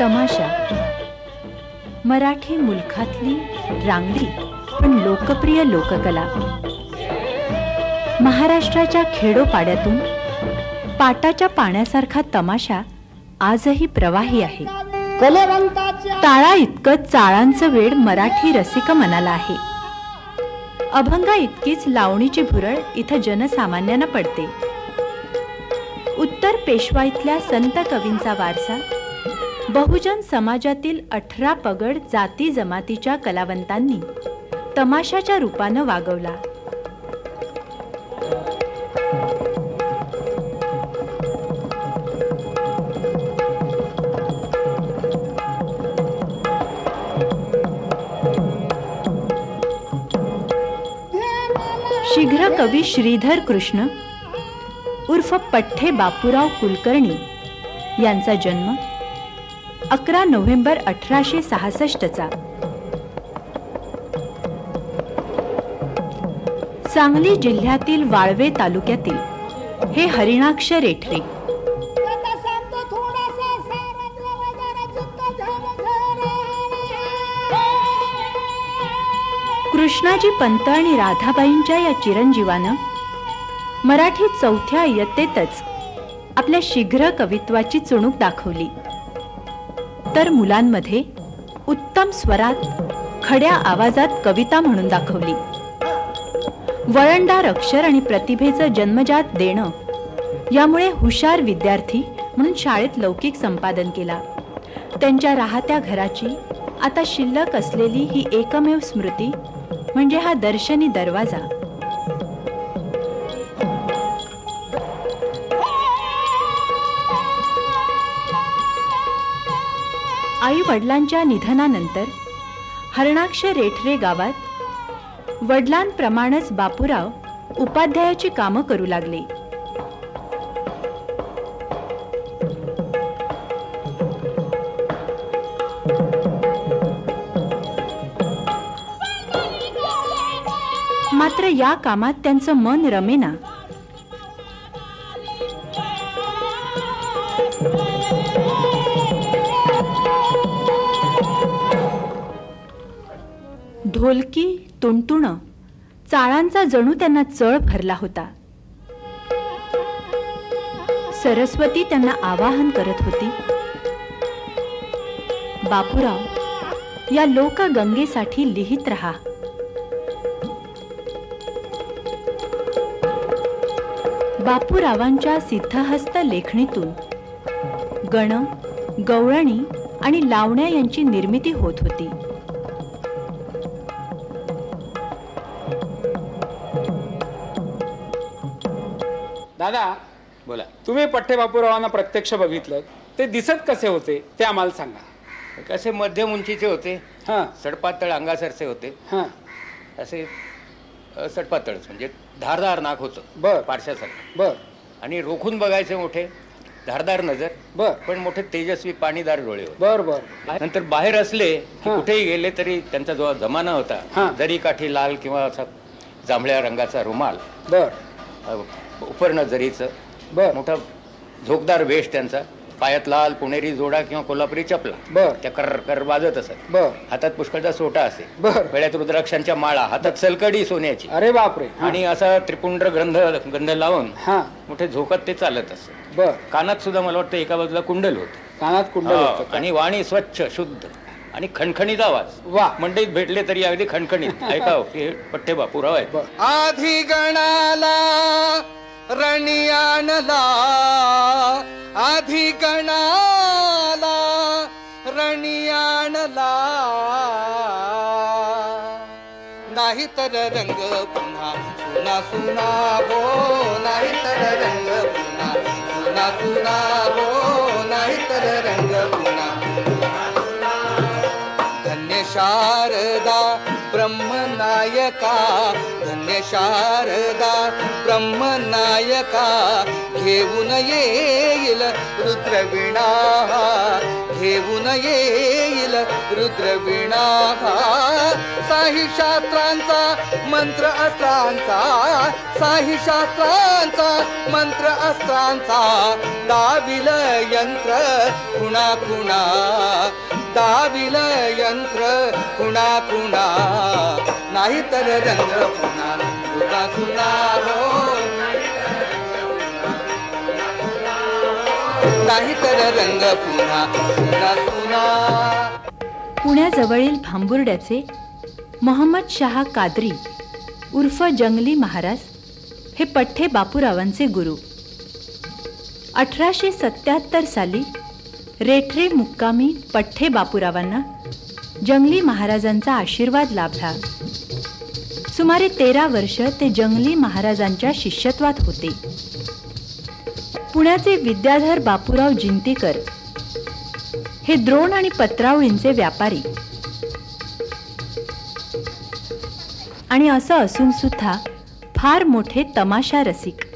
तमाशा मराठी मुलखातली रांगडी पण लोकप्रिय लोककला महाराष्ट्राच्या खेडोपाड्यातून पाटाच्या पाण्यासारखा तमाशा आजही प्रवाही आहे. टाळा इतकं चाळांचं वेड मराठी रसिक मनाला आहे. अभंगा इतकीच लावणीची भुरळ इथं जनसामान्यांना पडते. उत्तर पेशवाईतल्या संत कवींचा वारसा बहुजन समाजातील 18 पगड जाती जमातीच्या कलावंतांनी तमाशाच्या रूपानं वागवला. शीघ्र कवी श्रीधर कृष्ण उर्फ पठ्ठे बापूराव कुलकर्णी यांचा जन्म 11 नोव्हेंबर 1866 सांगली जिल्ह्यातील वाळवे तालुक्यातील हे हरिणाक्ष रेठरे. कृष्णाजी पंत आणि राधाबाईंच्या या चिरंजीवानं मराठी चौथ्या इयत्तेतच आपल्या शीघ्र कवित्वाची चुणूक दाखवली, तर मुलांमध्ये उत्तम स्वरात खड्या आवाजात कविता म्हणून दाखवली. वळणदार अक्षर आणि प्रतिभेचं जन्मजात देणं यामुळे हुशार विद्यार्थी म्हणून शाळेत लौकिक संपादन केला. त्यांच्या राहत्या घराची आता शिल्लक असलेली ही एकमेव स्मृती म्हणजे हा दर्शनी दरवाजा. आई वडिलांच्या निधनानंतर हरिणाक्ष रेठरे गावात वडिलांप्रमाणेच बापूराव उपाध्यायाची कामं करू लागले. मात्र या कामात त्यांचं मन रमेना. ढोलकी तुणतुणं चाळांचा जणू त्यांना चळ भरला होता. सरस्वती त्यांना आवाहन करत होती, बापूराव या लोकगंगेसाठी लिहित रहा. बापूरावांच्या सिद्धहस्त लेखणीतून गण, गवळणी आणि लावण्या यांची निर्मिती होत होती. दादा बोला. तुम्ही पठ्ठे बापूरावांना प्रत्यक्ष बघितलं, ते दिसत कसे होते ते आम्हाला सांगा. कसे मध्यम उंचीचे होते, हां सडपातळ अंगासारखे होते, हां असे सडपातळच म्हणजे धारदार नाक होतं बर पारशासारखं. बर आणि रोखून बघायचे मोठे धारदार नजर, बर पण मोठे तेजस्वी पाणीदार डोळे होते. बर बर नंतर बाहेर असले की कुठेही गेले तरी त्यांचा जो जमाना होता, हां. दरी काठी लाल किंवा असा जांभळ्या रंगाचा रुमाल, बर उपरणं जरीचं, बर मोठा झोकदार वेश त्यांचा, पायात लाल पुणेरी जोडा किंवा कोल्हापुरी चपला, बर त्या कर कर वाजत असत. बर हातात पुष्कळचा सोटा असे, बर गळ्यात रुद्राक्षांच्या माळा, हातात सलकडी सोन्याची, अरे बापरे. आणि असा त्रिपुंड गंध लावून हां मोठे झोकत ते चालत असत. बर कानात सुद्धा मला वाटतं एका बाजूला कुंडल होत, कानात कुंडल होतं का? आणि वाणी स्वच्छ शुद्ध आणि खणखणीत आवाज. वा. मंडईत भेटले तरी अगदी खणखणीत. ऐकाव हे पठ्ठे बापूराव आहेत. बर. आधी गणाला रणियानला, आधी गणाला रणियानला, नाही तर रंग पुन्हा सुना सुना हो, नाही तर रंग पुन्हा सुना सुना हो, नाही तर रंग पुन्हा. धन्य शारदा ब्रह्मनायका, धन्य शारदा ब्रह्मनायका, घेऊन येईल रुद्रवीणा, घेऊन येईल रुद्रवीणा. साही शास्त्रांचा मंत्र अस्त्रांचा, साही शास्त्रांचा मंत्र अस्त्रांचा, दाविल यंत्र कुणा कुणा, दाविल यंत्र कुणा कुणा, नाही तर रंग पुन्हा सुना सुना हो, नाही तर रंग पुन्हा सुना सुना. पुण्याजवळील भांबुर्ड्याचे मोहम्मद शाह कादरी उर्फ जंगली महाराज हे पठ्ठे बापूरावांचे गुरु. 1877 साली रेठरे मुक्कामी पठ्ठे बापूरावांना जंगली महाराजांचा आशीर्वाद लाभला. सुमारे 13 वर्ष ते जंगली महाराजांच्या शिष्यत्वात होते. पुण्याचे विद्याधर बापूराव जिंतीकर हे द्रोण आणि पत्रावळींचे व्यापारी. आणि असं असून सुद्धा फार मोठे तमाशा रसिक.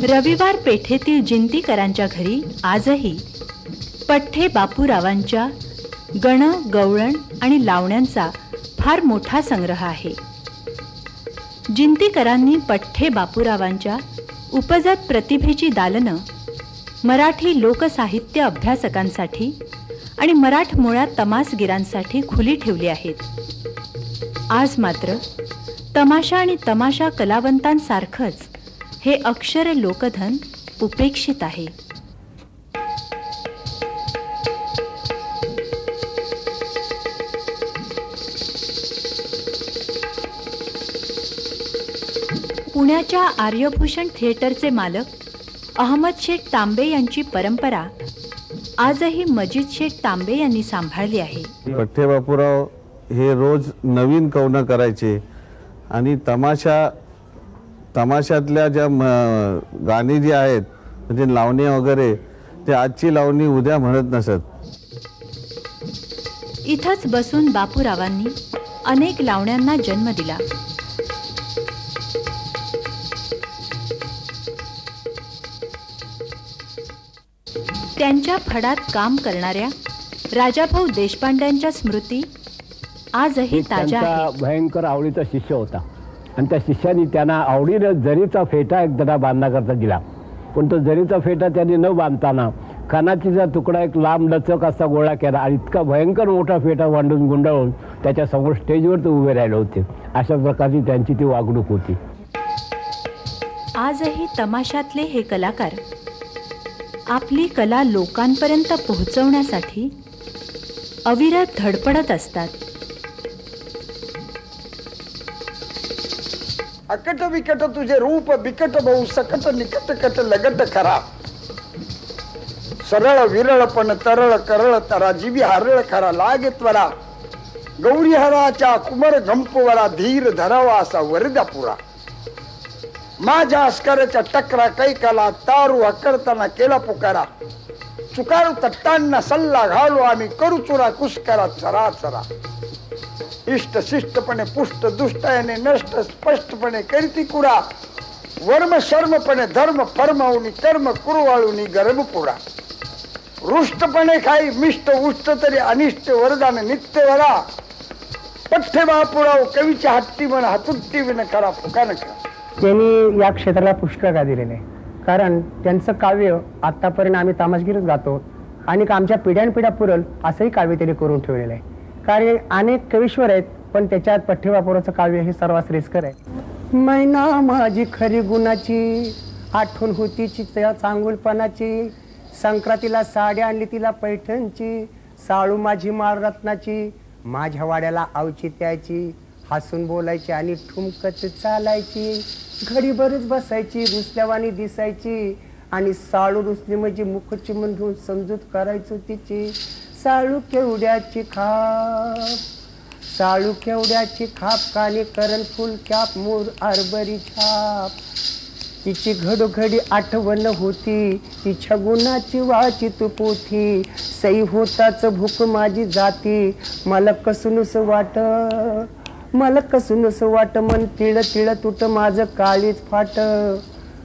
रविवार पेठेतील जिंतीकरांच्या घरी आजही पठ्ठे बापूरावांच्या गण, गवळण आणि लावण्यांचा फार मोठा संग्रह आहे. जिंतीकरांनी पठ्ठे बापूरावांच्या उपजत प्रतिभेची दालनं मराठी लोकसाहित्य अभ्यासकांसाठी आणि मराठमोळ्या तमासगिरांसाठी खुली ठेवली आहेत. आज मात्र तमाशा आणि तमाशा कलावंतांसारखंच हे अक्षर लोकधन उपेक्षित आहे. पुण्याच्या आर्यभूषण थिएटरचे मालक अहमद शेख तांबे यांची परंपरा आजही मजीद शेख तांबे यांनी सांभाळली आहे. पठ्ठे बापूराव हे रोज नवीन कवनं करायचे आणि तमाशातल्या ज्या गाणी जी आहेत म्हणजे लावणी वगैरे ते आजची लावणी उद्या म्हणत नसत. इथंच बसून बापूरावांनी अनेक लावण्यांना जन्म दिला. त्यांच्या फडात काम करणाऱ्या राजाभाऊ देशपांड्यांच्या स्मृती आजही ताज्या आहेत. भयंकर आवडीचा शिष्य होता आणि त्या शिष्याने त्यांना आवडीनं जरीचा फेटा एक त्यांना बांधण्याकरता दिला. पण तो जरीचा फेटा त्यांनी न बांधताना कानाचीचा तुकडा एक लांब लचक असा गोळा केला आणि इतका भयंकर मोठा फेटा मांडून गुंडाळून त्याच्यासमोर स्टेजवर ते उभे राहिले होते. अशा प्रकारची त्यांची ती वागणूक होती. आजही तमाशातले हे कलाकार आपली कला लोकांपर्यंत पोहोचवण्यासाठी अविरत धडपडत असतात. अकट विकट तुझे रूप बिकट बहु सकट निकट कट लगट खरा सरळ विरळ पण तरळ करळ तरा जीवी हरळ खरा लागे त्वरा गौरी हराच्या कुमर गंपवरा धीर धरावा असा वरदा पुरा माझ्या अस्करच्या टकरा कैकाला तारू हकरताना केला पुकारा चुकारू तट्टांना सल्ला घालू आम्ही करू चुरा कुस्करा चरा चरा इष्ट शिष्टपणे पुष्ट दुष्टायाने नष्ट स्पष्टपणे करीती कुरा वर्म शर्मपणे धर्म फर्मावून कर्म कुरवाळून गरम पुरा रुष्टपणे खाई मिष्ट उष्ट तरी अनिष्ट वरदान नित्य वरा पठ्ठे बापूराव कवीच्या हट्टी मन हातुट्टी विन करा फुकान करा. त्यांनी या क्षेत्राला पुष्कळ का दिलेले आहे. कारण त्यांचं काव्य आतापर्यंत आम्ही तामसगीरच गातो आणि आमच्या पिढ्यानपिढ्या पुरल असंही काव्य त्यांनी करून ठेवलेलं आहे. कारण अनेक कवीश्वर आहेत पण त्याच्यात पठ्ठे बापूरावचं काव्य हे सर्वात श्रेष्ठकर आहे. मैना माझी खरी गुणाची आठवण होती त्या चांगुलपणाची संक्रांतीला साडी आणली तिला पैठणची साळू माझी माळ रत्नाची माझ्या वाड्याला औचित्याची हसून बोलायची आणि ठुमकत चालायची घडीभरच बसायची रुसल्यावानी दिसायची आणि साळू रुसली म्हणजे मुख चिमून घेऊन समजूत करायचो तिची साळू केवड्याची खाप कानी करण फुल कॅप मोर आरबरी छाप तिची घडोघडी आठवण होती तिच्या गुणाची वाचित पोथी सई होताच भूक माझी जाती मला कसूनच वाट मन तिळ तिळ तुट माझं काळीच फाट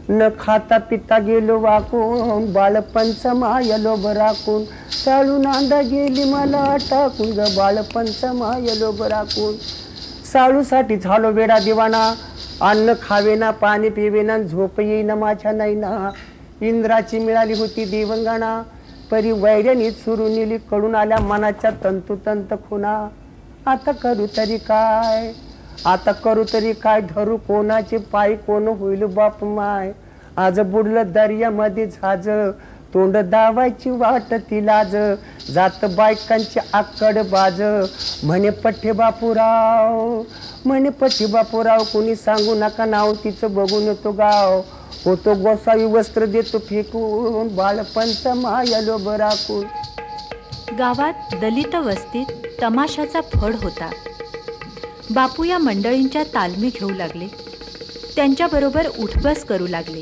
न खाता पिता गेलो वाकून बाळपणचा मायलो बराकून साळू नांदा गेली मला टाकून ग बाळपणचा मायलो बराकून साळूसाठी झालो वेडा दिवाना अन्न खावेना पाणी पिवेना झोप येईना माझ्या नैना इंद्राची मिळाली होती देवंगाणा परी वैर्यानी सुरू नेली कडून आल्या मनाच्या तंतुतंत खुना आता करू तरी काय धरू कोणाचे पाय कोण होईल बाप माय आज बुडलं दर्यामध्ये झाज तोंड दावायची वाट ती लाज जात बायकांची आकड बाज म्हणे पठ्ठे बापूराव कोणी सांगू नका नाव तिचं बघून तो गाव होतो गोसावी वस्त्र देतो फेकून बाळपणचा मायालो बराकून. गावात दलित वस्तीत तमाशाचा फड होता. बापू या मंडळींच्या तालमी घेऊ लागले. त्यांच्याबरोबर उठबस करू लागले.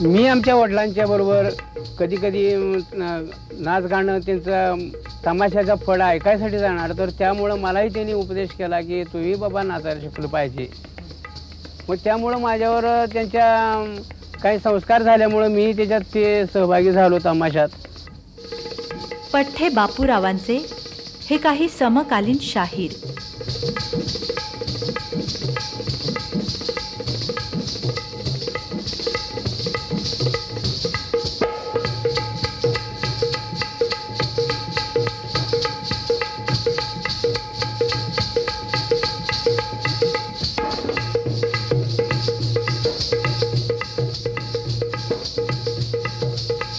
मी आमच्या वडिलांच्या बरोबर कधी कधी नाच गाणं त्यांचा तमाशाचा फड ऐकायसाठी जाणार, तर त्यामुळं मलाही त्यांनी उपदेश केला की तूही बाबा नाचायला शिकलं पाहिजे. मग त्यामुळं माझ्यावर त्यांच्या काही संस्कार झाल्यामुळं मी त्याच्यात ते सहभागी झालो तमाशात. पठ्ठे बापूरावांचे हे काही समकालीन शाहीर.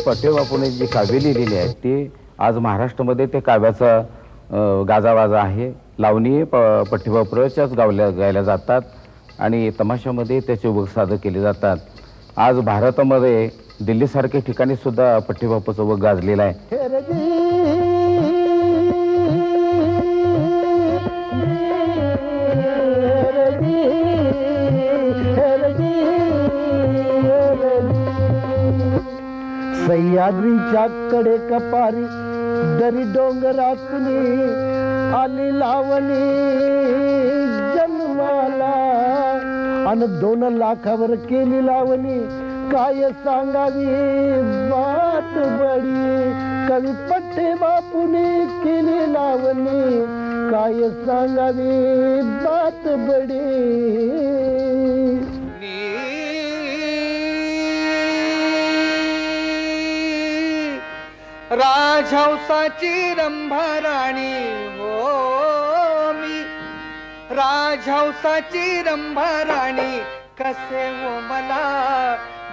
पठ्ठे बापूने जी काव्य लिहिलेली आहेत ते आज महाराष्ट्रामध्ये ते काव्याचा गाजावाजा आहे. लावणी पठ्ठे बापूच्याच गायल्या जातात आणि तमाशामध्ये त्याचे उभं सादर केले जातात. आज भारतामध्ये दिल्लीसारख्या ठिकाणी सुद्धा पठ्ठे बापूचं उभं गाजलेलं आहे. सह्याद्रीच्या कडे कपारी दरी डोंगरातून आली लावणी जन्माला अन 2 लाखावर केली लावणी. काय सांगावी बात बडी कवी पठ्ठे बापूने केली लावणी. काय सांगावी बात बडी. राजहंसाची रंभाराणी हो मी, राजहंसाची रंभाराणी. कसे हो मला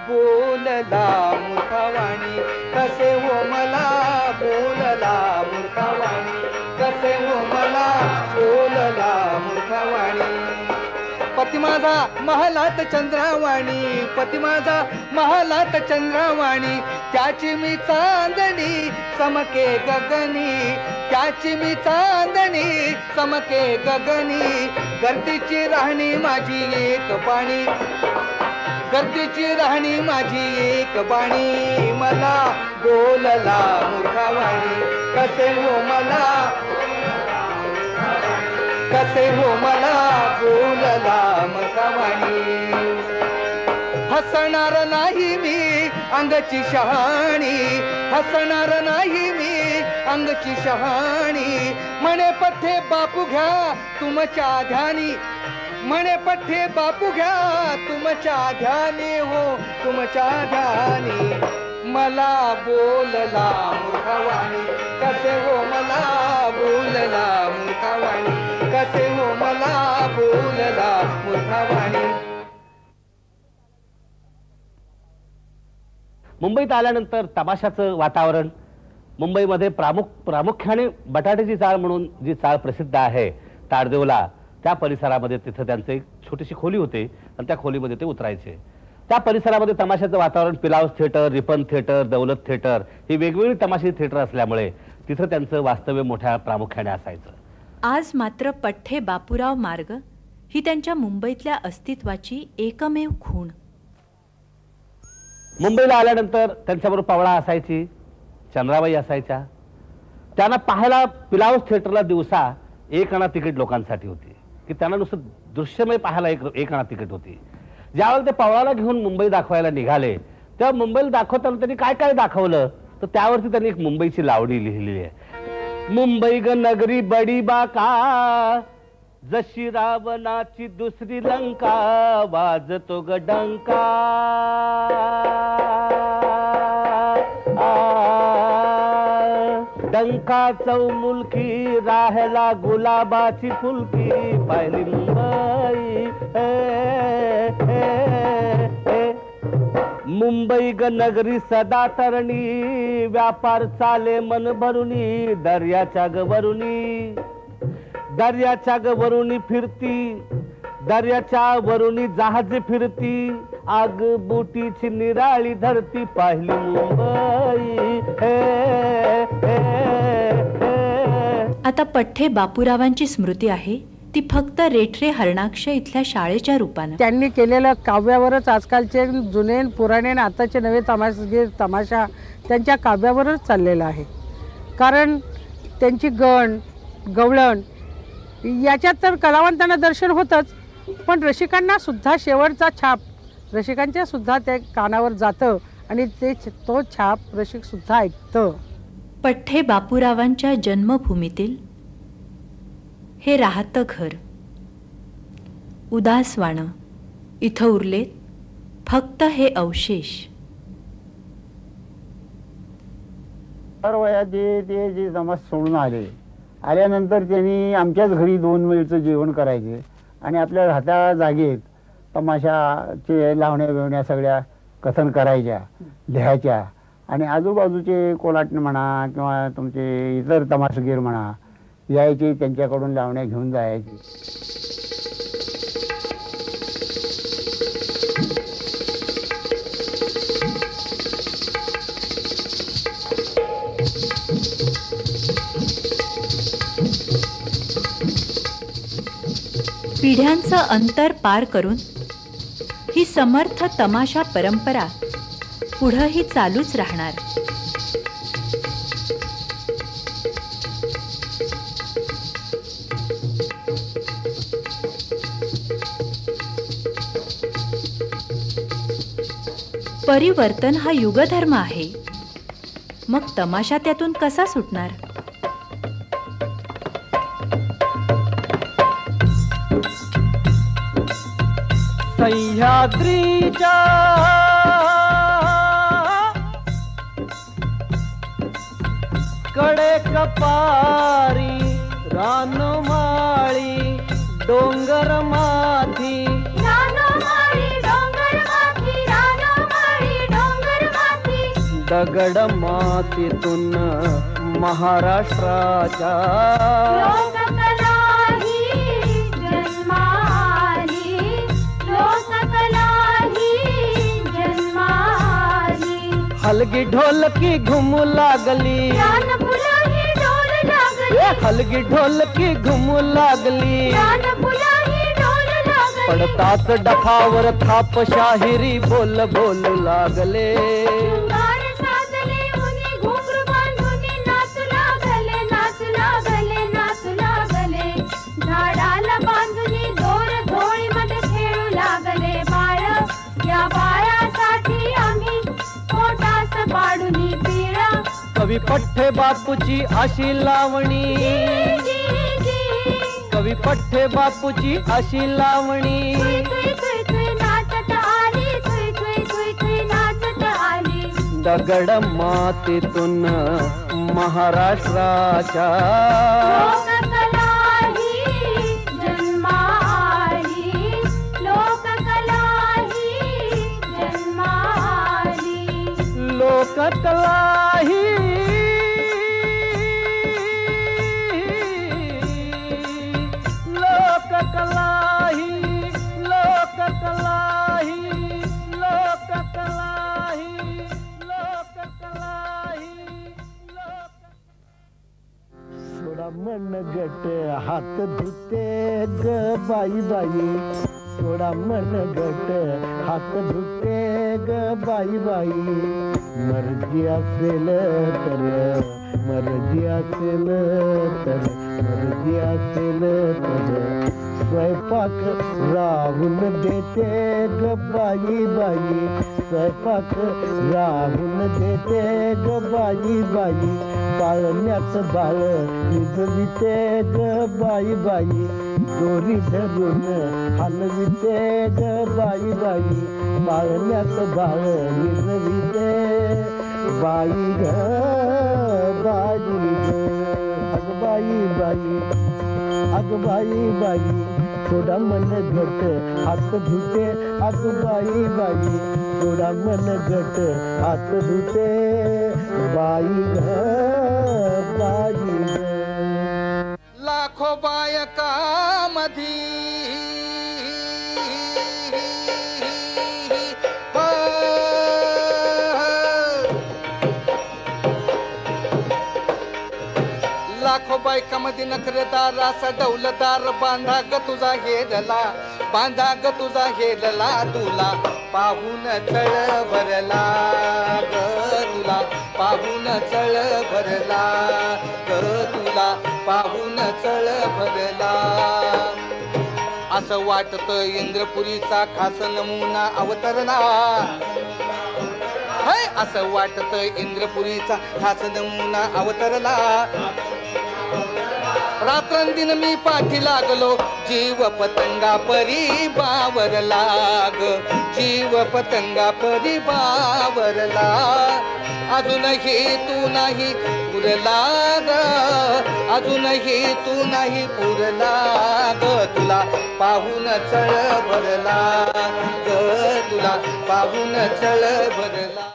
बोलला मूर्खवाणी, कसे हो मला बोलला मूर्खवाणी, कसे हो मला बोलला मूर्खवाणी. पती माझा महालात चंद्रावाणी, पती माझा महालात चंद्रावाणी. त्याची मी चांदणी चमके गगनी, त्याची मी चांदणी चमके गगनी. गर्दीची राहणी माझी एक बाणी, गर्दीची राहणी माझी एक बाणी. मला बोलला मूर्खवाणी, कसे हो मला, कसे हो मला बोलला मूर्खवाणी. हसणार नाही मी अंगची शहाणी, हसणार नाही मी अंगची शहाणी. म्हणे पठ्ठे बापू घ्या तुमच्या ध्यानी, म्हणे पठ्ठे बापू घ्या तुमच्या ध्यानी हो तुमच्या ध्यानी. मला बोलला मूर्खवाणी, कसे हो मला बोलला मूर्खवाणी, कसे हो मला बोलला मूर्खवाणी. मुंबईत आल्यानंतर तमाशाचं वातावरण. मुंबईमध्ये प्रामुख्याने बटाट्याची चाळ म्हणून जी चाळ प्रसिद्ध आहे ताडदेवला, त्या परिसरामध्ये तिथं त्यांचं एक छोटीशी खोली होती आणि त्या खोलीमध्ये ते उतरायचे. त्या परिसरामध्ये तमाशाचं वातावरण, पिलावस थिएटर, रिपन थिएटर, दौलत थिएटर ही वेगवेगळी तमाशाची थिएटर असल्यामुळे तिथं त्यांचं वास्तव्य मोठ्या प्रामुख्याने असायचं. आज मात्र पठ्ठे बापूराव मार्ग ही त्यांच्या मुंबईतल्या अस्तित्वाची एकमेव खूण. मुंबईला आल्यानंतर त्यांच्याबरोबर पवळा असायची, चंद्राबाई असायच्या. त्यांना पाहायला पिलावस थिएटरला दिवसा 1 आणा तिकीट लोकांसाठी होती, की त्यांना नुसतं दृश्यमय पाहायला 1 आणा तिकीट होती. ज्यावेळेला ते पवळाला घेऊन मुंबई दाखवायला निघाले तेव्हा मुंबईला दाखवताना त्यांनी काय काय दाखवलं तर त्यावरती त्यांनी एक मुंबईची लावणी लिहिलेली आहे. मुंबई ग नगरी बडी बाका, जशी रावणाची दुसरी लंका, वाजतो ग डंका. डंका चौमुलकी राहला गुलाबाची फुलकी, पाहिली मुंबई मुंबई ग नगरी सदा तरणी, व्यापार चाले मन भरुनी, दर्याच्या ग वरुणी, दर्याच्या ग वरुणी फिरती, दर्याच्या वरुणी जहाज फिरती, आग बुटीची निराळी धरती, पाहिली मुंबई. आता पठ्ठे बापूरावांची स्मृती आहे ती फक्त रेठरे हरणाक्ष इथल्या शाळेच्या रूपानं. त्यांनी केलेल्या काव्यावरच आजकालचे जुने पुराणे आणि आताचे नवे तमाशा त्यांच्या काव्यावरच चाललेला आहे. कारण त्यांची गवळण याच्यात तर कलावंतांना दर्शन होतंच, पण रसिकांना सुद्धा शेवटचा छाप रसिकांच्या सुद्धा त्या कानावर जातं आणि तो छाप रसिक सुद्धा ऐकतं. पठ्ठे बापूरावांच्या जन्मभूमीतील हे राहतं घर उदासवाणं, इथं उरलेत फक्त हे अवशेष. वयात जे जमात सोडून आल्यानंतर त्यांनी आमच्याच घरी 2 वेळचं जेवण करायचे आणि आपल्या राहत्या जागेत तमाशाचे लावण्या बिवण्या सगळ्या कथन करायच्या, लिहायच्या आणि आजूबाजूचे कोलाटणे म्हणा किंवा तुमचे इतर तमाशगीर म्हणा यायचे, त्यांच्याकडून लावण्या घेऊन जायचे. पिढ्यांचं अंतर पार करून ही समर्थ तमाशा परंपरा पुढंही चालूच राहणार. परिवर्तन हा युगधर्म आहे, मग तमाशा त्यातून कसा सुटणार? सह्याद्रीच्या कडे कपारी रानमाळी डोंगर माथी दगड मातीतून महाराष्ट्राच्या हलगी ढोलकी घुमू लागली, हलगी ढोलकी घुमू लागली, पडताच डफावर थाप शाहिरी बोल बोलू लागले. कवी पठ्ठे बापूची अशी लावणी, कवी पठ्ठे बापूची अशी लावणी, दगड मातीतून महाराष्ट्राच्या लोककला ही लोककला ही लोककला ही लोककला ही लोककला ही सोडा मन गट हात धुते ग बाई बाई, सोडा मन गट हात धुते ग बाई बाई. मर्जी असेल तर मर्जी असेल तर मर्जी असेल तर स्वयंपाक राहून देते ग बाई बाई, स्वयंपाक राहून देते ग बाई बाई. पाळण्यात बाळ निजविते ग बाई बाई, दोरी धरून हलविते ग बाई बाई. पाळण्यात बाळ निजविते बाई ग बाई ग, अग बाई बाई, अग बाई बाई. थोडा मन घट हात धुते अग बाई बाई, थोडा मन घट हात धुते बाई ग बाई ग. लाखो बायका मधी लाखो बायकामध्ये नखरेदार असा डौलदार बांधा ग तुझा हेरला, बांधा ग तुझा हेरला, तुला पाहून चळ भरला ग, तुला पाहून चळ भरला ग, तुला पाहून चळ भरला. असं वाटत इंद्रपुरीचा खास नमुना अवतरला, असं वाटत इंद्रपुरीचा खास नमुना अवतरला. रात्रंदिन मी पाठी लागलो, जीव पतंगा परी बावरला ग, जीव पतंगा परी बावरला. अजूनही तू नाही पुरला ग, अजूनही तू नाही पुरला ग, तुला पाहून चळ भरला ग, तुला पाहून चळ भरला.